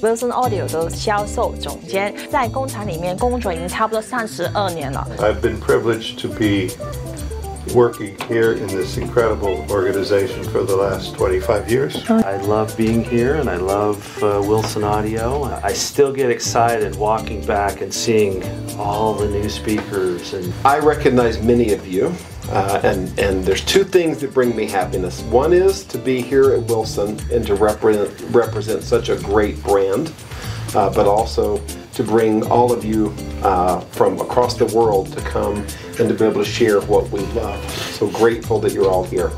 Wilson Audio 的销售总监，在工厂里面工作已经差不多32年了。I've been privileged to be working here in this incredible organization for the last 25 years. I love being here and I love Wilson Audio. I still get excited walking back and seeing all the new speakers. And I recognize many of you, and there's two things that bring me happiness. One is to be here at Wilson and to represent such a great brand, but also to bring all of you from across the world to come and to be able to share what we love. So grateful that you're all here.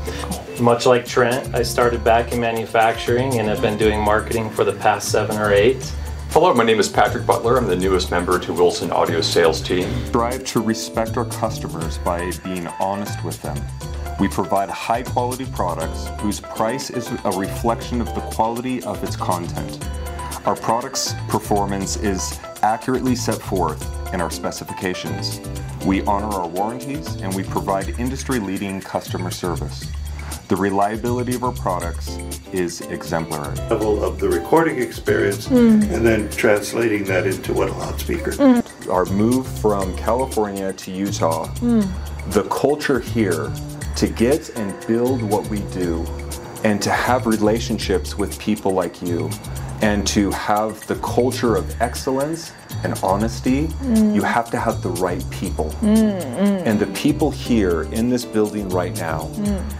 Much like Trent, I started back in manufacturing and have been doing marketing for the past 7 or 8. Hello, my name is Patrick Butler. I'm the newest member to Wilson Audio's sales team. Strive to respect our customers by being honest with them. We provide high-quality products whose price is a reflection of the quality of its content. Our product's performance is accurately set forth in our specifications. We honor our warranties and we provide industry-leading customer service. The reliability of our products is exemplary. Level of the recording experience and then translating that into what a loudspeaker. Our move from California to Utah, the culture here to get and build what we do and to have relationships with people like you and to have the culture of excellence and honesty, you have to have the right people. And the people here in this building right now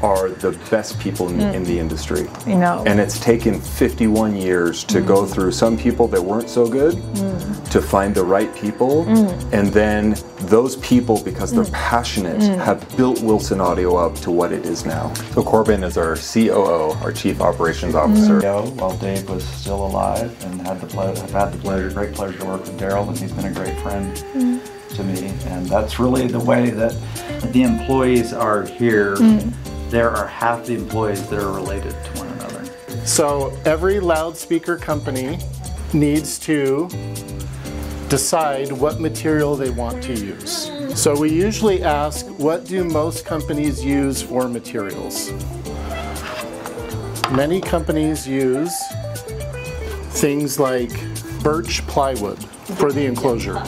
are the best people in the industry. You know. And it's taken 51 years to go through some people that weren't so good, to find the right people, and then those people, because they're passionate, have built Wilson Audio up to what it is now. So Corbin is our COO, our Chief Operations Officer. While Dave was still alive, and I've had the great pleasure to work with Daryl, and he's been a great friend to me. And that's really the way that the employees are here. There are half the employees that are related to one another. So every loudspeaker company needs to decide what material they want to use. So we usually ask, what do most companies use for materials? Many companies use things like birch plywood for the enclosure.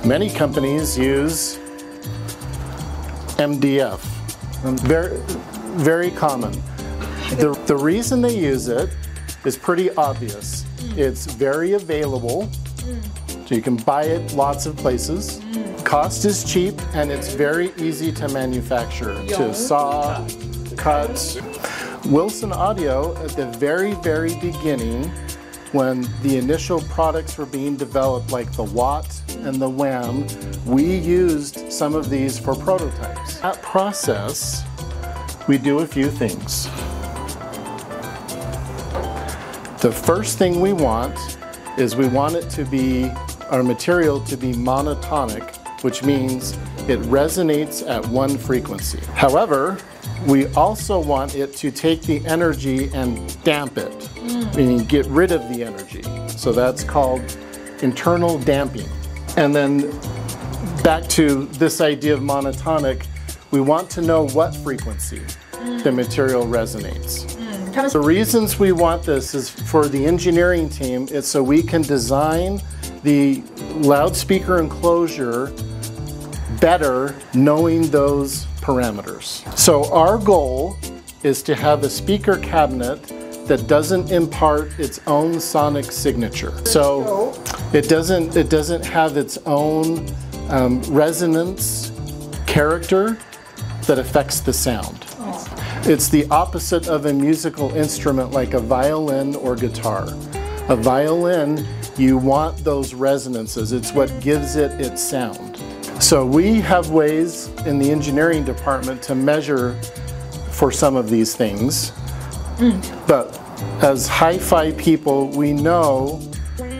Many companies use MDF. Very, very common. The reason they use it is pretty obvious. It's very available, so you can buy it lots of places. Cost is cheap, and it's very easy to manufacture, to saw, cut. Wilson Audio, at the very, very beginning, when the initial products were being developed, like the Watt and the Wham, we used some of these for prototypes. That process, we do a few things. The first thing we want is we want it to be, our material to be monotonic, which means it resonates at one frequency. However, we also want it to take the energy and damp it, meaning get rid of the energy. So that's called internal damping. And then back to this idea of monotonic, we want to know what frequency the material resonates. The reasons we want this is for the engineering team, it's so we can design the loudspeaker enclosure better knowing those parameters. So our goal is to have a speaker cabinet that doesn't impart its own sonic signature. So it doesn't have its own resonance character that affects the sound. It's the opposite of a musical instrument like a violin or guitar. A violin, you want those resonances. It's what gives it its sound. So we have ways in the engineering department to measure for some of these things. But as hi-fi people, we know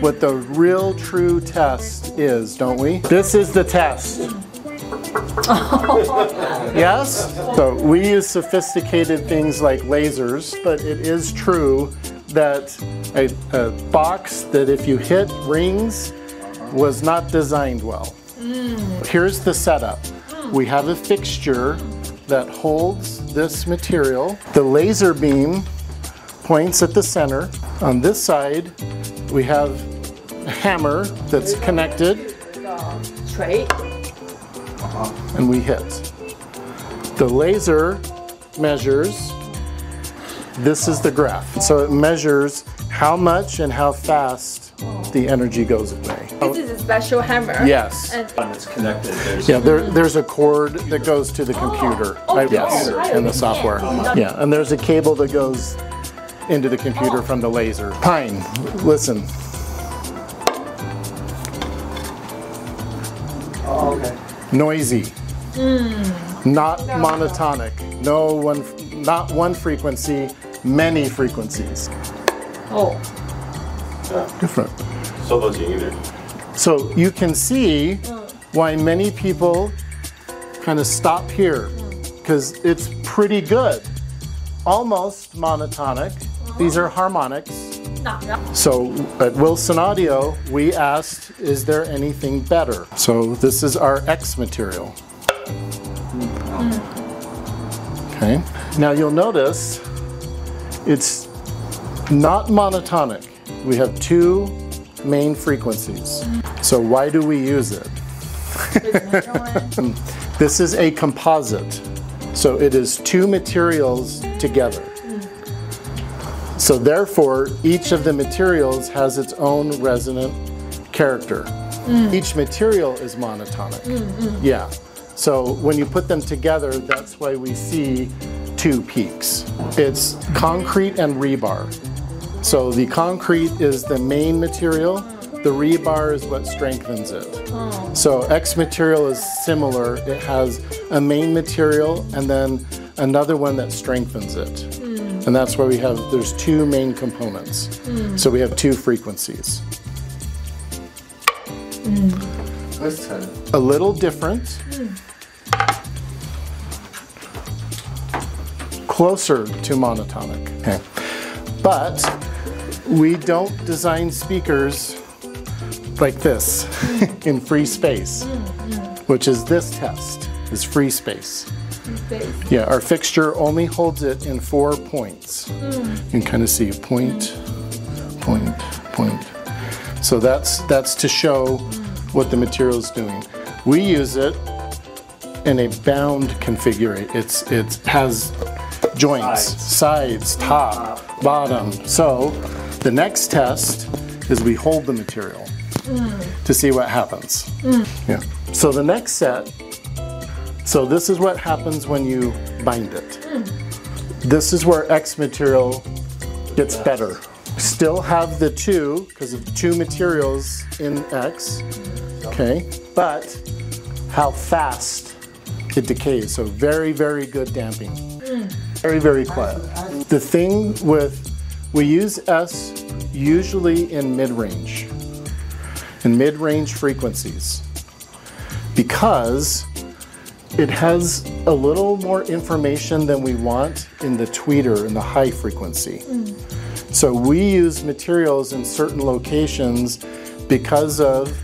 what the real true test is, don't we? This is the test. Yes? So we use sophisticated things like lasers, but it is true that a box that if you hit rings was not designed well. Here's the setup. We have a fixture that holds this material. The laser beam points at the center. On this side, we have a hammer that's connected, and we hit. The laser measures, this is the graph. So it measures how much and how fast the energy goes away. This is a special hammer. Yes. And It's connected. There's a cord that goes to the computer. Yes, and the software. Yeah, and there's a cable that goes into the computer from the laser. Pine, listen. Oh, okay. Noisy. Not monotonic. Not one frequency, many frequencies. oh, Different. either. So you can see why many people kind of stop here, because it's pretty good. Almost monotonic. These are harmonics. So at Wilson Audio, we asked, is there anything better? So this is our X material. Okay. Now you'll notice it's not monotonic. We have two main frequencies. So why do we use it? This is a composite. So it is two materials together. So therefore, each of the materials has its own resonant character. Each material is monotonic. Yeah. So when you put them together, that's why we see two peaks. It's concrete and rebar. So the concrete is the main material. The rebar is what strengthens it. So X material is similar. It has a main material and then another one that strengthens it. And that's why there's two main components. So we have two frequencies. A little different. Closer to monotonic. Okay. But we don't design speakers like this in free space, which is this test, is free space. Yeah, our fixture only holds it in 4 points. You can kind of see point, point, point. So that's to show what the material is doing. We use it in a bound configuration. It has joints, sides, top, bottom. So the next test is we hold the material to see what happens. Yeah. So the next set, so this is what happens when you bind it. This is where X material gets better. Still have the two, because of two materials in X, okay, but how fast it decays. So very, very good damping. Very, very quiet. The thing with, we use S usually in mid-range frequencies, because it has a little more information than we want in the tweeter, in the high frequency. So we use materials in certain locations because of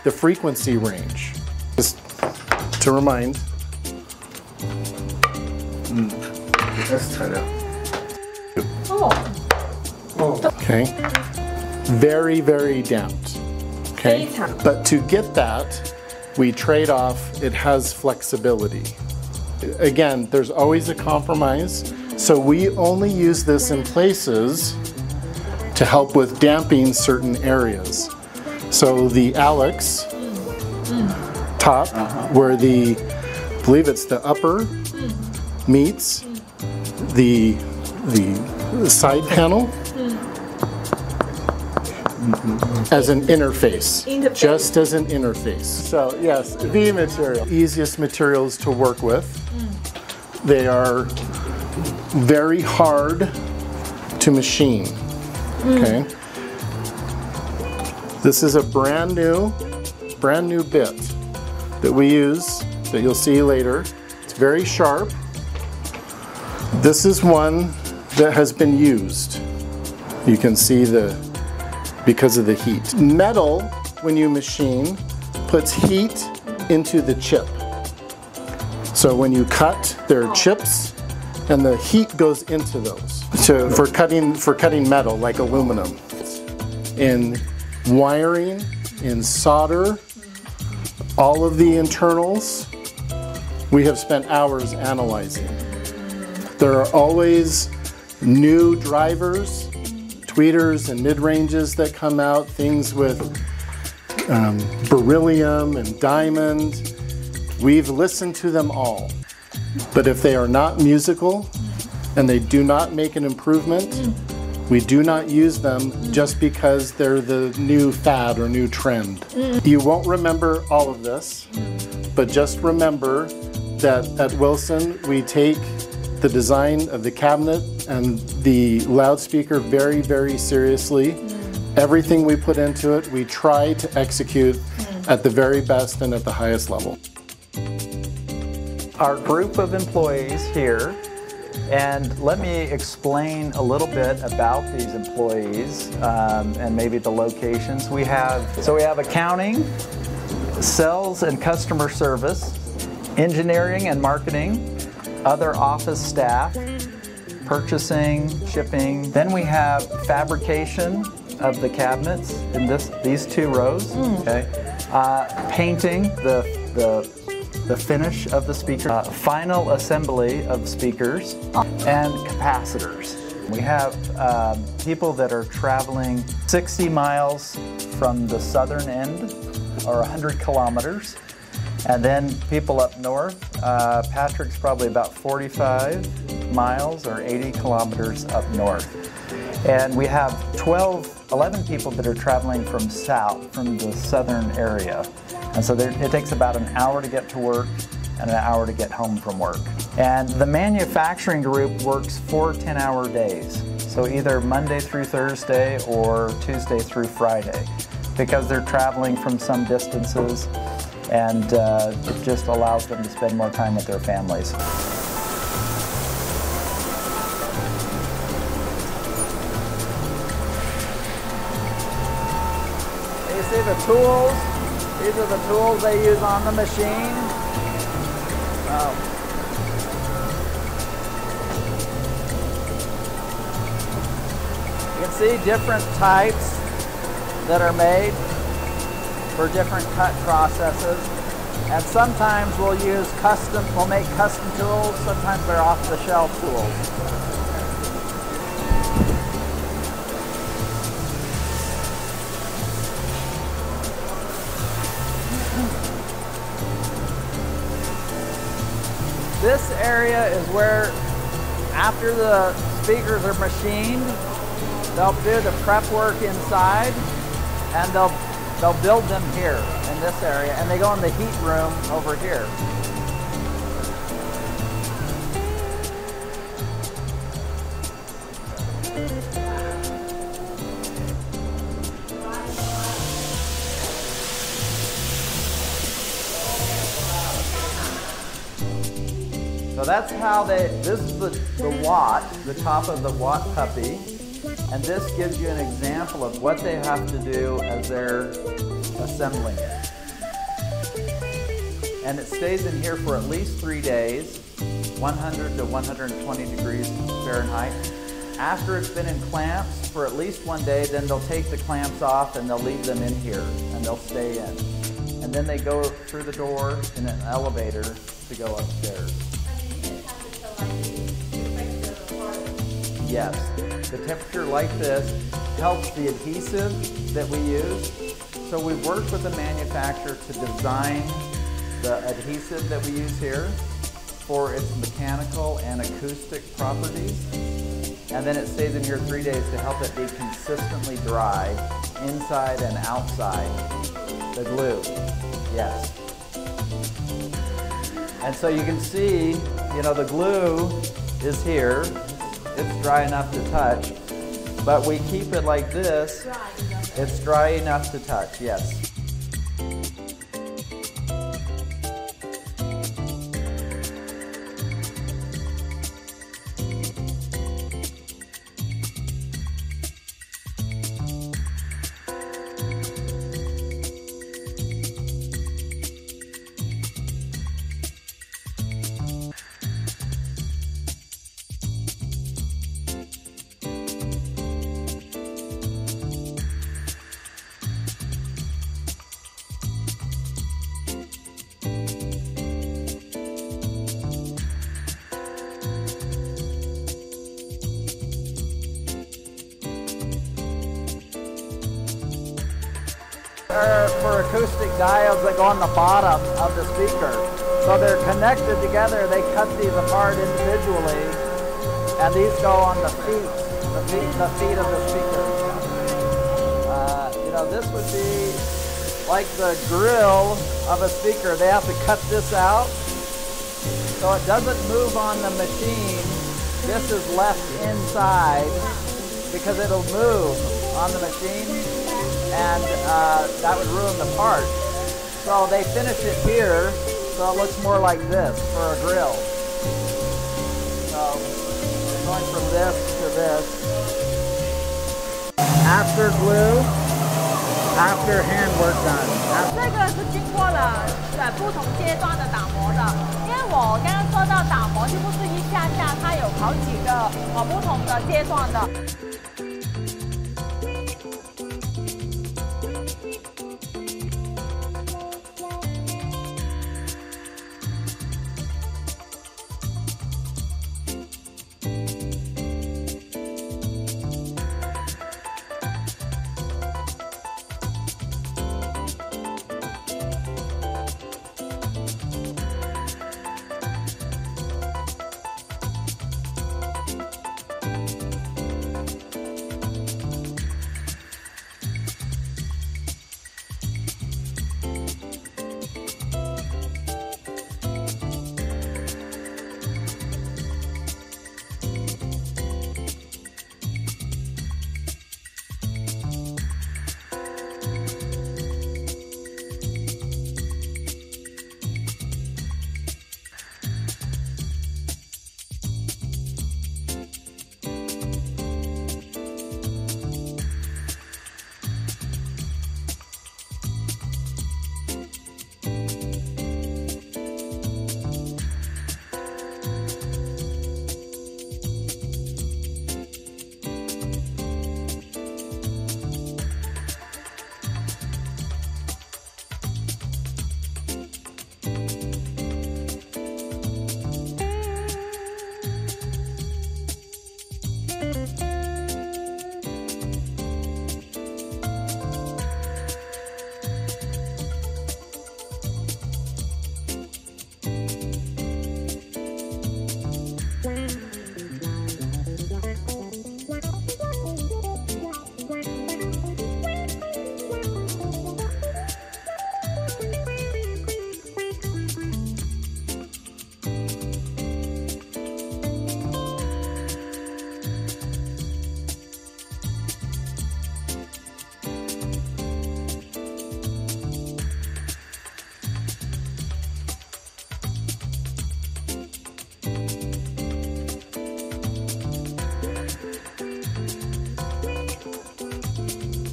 the frequency range. Just to remind. That's tight out. Okay. Very, very damped. Okay. But to get that, we trade off, it has flexibility. Again, there's always a compromise. So we only use this in places to help with damping certain areas. So the Alex top, where I believe it's the upper meets the side panel as an interface, just as an interface. So yes, V material, easiest materials to work with. They are very hard to machine. Okay. This is a brand new bit that we use that you'll see later. It's very sharp. This is one that has been used. You can see because of the heat. Metal, when you machine, puts heat into the chip. So when you cut, there are chips and the heat goes into those for cutting metal like aluminum. In wiring, in solder, all of the internals, we have spent hours analyzing. There are always new drivers, tweeters and mid-ranges that come out, things with beryllium and diamond. We've listened to them all. But if they are not musical and they do not make an improvement, we do not use them just because they're the new fad or new trend. You won't remember all of this, but just remember that at Wilson we take the design of the cabinet and the loudspeaker very, very seriously. Everything we put into it, we try to execute at the very best and at the highest level. Our group of employees here, and let me explain a little bit about these employees and maybe the locations we have. So we have accounting, sales and customer service, engineering and marketing, other office staff, purchasing, shipping. Then we have fabrication of the cabinets in these 2 rows. Okay, painting the finish of the speaker, final assembly of speakers, and capacitors. We have people that are traveling 60 miles from the southern end, or 100 kilometers. And then people up north, Patrick's probably about 45 miles or 80 kilometers up north. And we have 11 people that are traveling from the southern area. And so it takes about an hour to get to work and an hour to get home from work. And the manufacturing group works 4 10-hour days. So either Monday through Thursday or Tuesday through Friday, because they're traveling from some distances, and it just allows them to spend more time with their families. You see the tools? These are the tools they use on the machine. You can see different types that are made for different cut processes. And sometimes we'll make custom tools, sometimes they're off-the-shelf tools. This area is where, after the speakers are machined, they'll do the prep work inside, and they'll build them here in this area, and they go in the heat room over here. So that's how this is the watt, the top of the watt puppy, and this gives you an example of what they have to do as they're assembling it. And it stays in here for at least 3 days, 100 to 120 degrees Fahrenheit. After it's been in clamps for at least 1 day, then they'll take the clamps off and they'll leave them in here and they'll stay in. And then they go through the door in an elevator to go upstairs. Yes, the temperature like this helps the adhesive that we use. So we worked with the manufacturer to design the adhesive that we use here for its mechanical and acoustic properties. And then it stays in here 3 days to help it be consistently dry inside and outside. The glue, yes. And so you can see, the glue is here. It's dry enough to touch, but we keep it like this. It's dry enough to touch, yes. are for acoustic diodes that go on the bottom of the speaker. So they're connected together. They cut these apart individually, and these go on the feet of the speaker. You know, this would be like the grill of a speaker. They have to cut this out so it doesn't move on the machine. This is left inside because it'll move on the machine, and that would ruin the part. So they finish it here so it looks more like this for a grill. So going from this to this. After glue, after hand work done. 这个是经过了不同阶段的打磨的，因为我刚刚说到打磨就不是一下下，它有好几个不同的阶段的。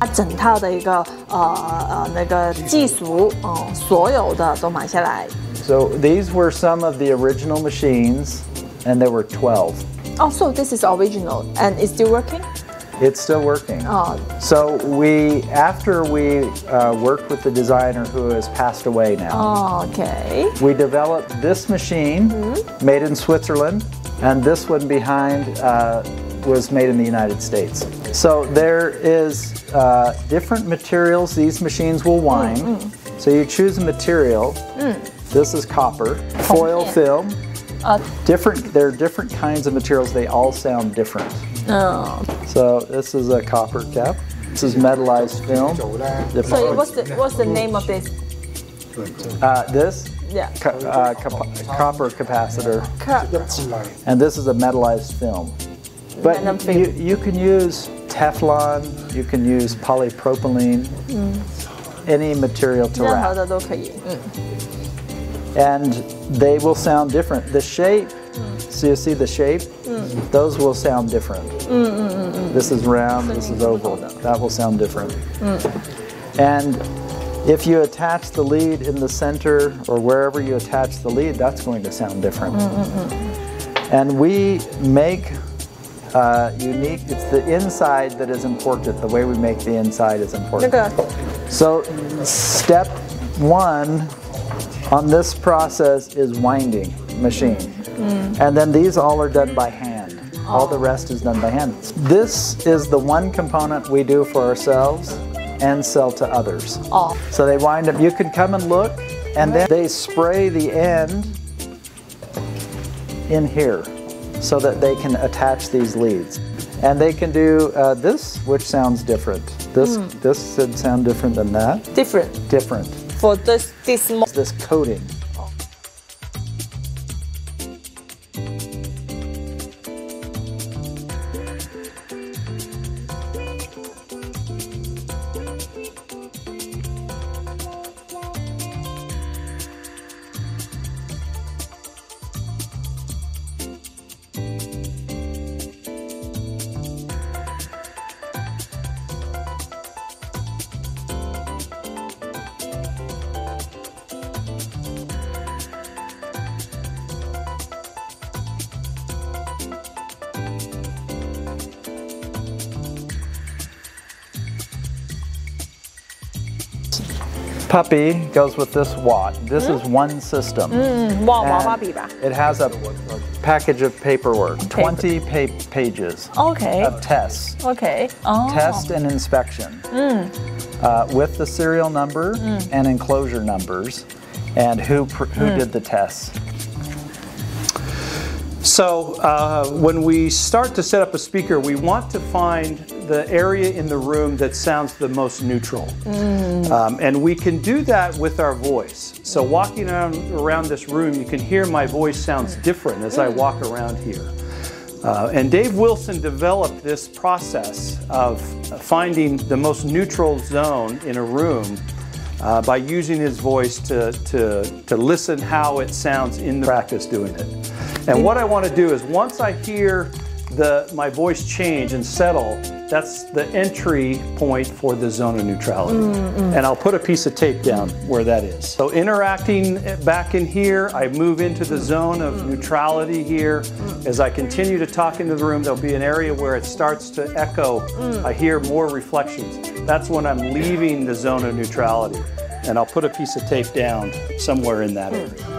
它整套的一个那个技术，所有的都买下来。So these were some of the original machines, and there were 12. Oh, so this is original and it's still working? It's still working. Oh. So after we worked with the designer who has passed away now. Oh, okay. We developed this machine made in Switzerland, and this one behind was made in the United States. So there is different materials these machines will wind. So you choose a material. This is copper, foil film. There are different kinds of materials. They all sound different. Oh. So this is a copper cap. This is metallized film. So what's the name of this? This? Yeah. Copper capacitor. And this is a metallized film. But you can use Teflon, you can use polypropylene, any material to wrap. And they will sound different. The shape, so you see the shape? Those will sound different. This is round, this is oval. That will sound different. And if you attach the lead in the center or wherever you attach the lead, that's going to sound different. And we make unique, it's the inside that is important. The way we make the inside is important. So step one on this process is winding machine. And then these all are done by hand. All the rest is done by hand. This is the one component we do for ourselves, and sell to others. Oh. So they wind up, you can come and look, and then they spray the end in here so that they can attach these leads. And they can do this, which sounds different. This should sound different than that. Different. Different. For this coating. Puppy goes with this watt. This is one system. It has a package of paperwork, 20 pages of tests. Test and inspection with the serial number and enclosure numbers and who did the tests. So when we start to set up a speaker, we want to find the area in the room that sounds the most neutral. And we can do that with our voice. So walking around this room, you can hear my voice sounds different as I walk around here. And Dave Wilson developed this process of finding the most neutral zone in a room by using his voice to listen how it sounds in the practice doing it. And what I want to do is once I hear my voice change and settle, that's the entry point for the zone of neutrality. And I'll put a piece of tape down where that is. So interacting back in here, I move into the zone of neutrality here. As I continue to talk into the room, there'll be an area where it starts to echo. I hear more reflections. That's when I'm leaving the zone of neutrality. And I'll put a piece of tape down somewhere in that area.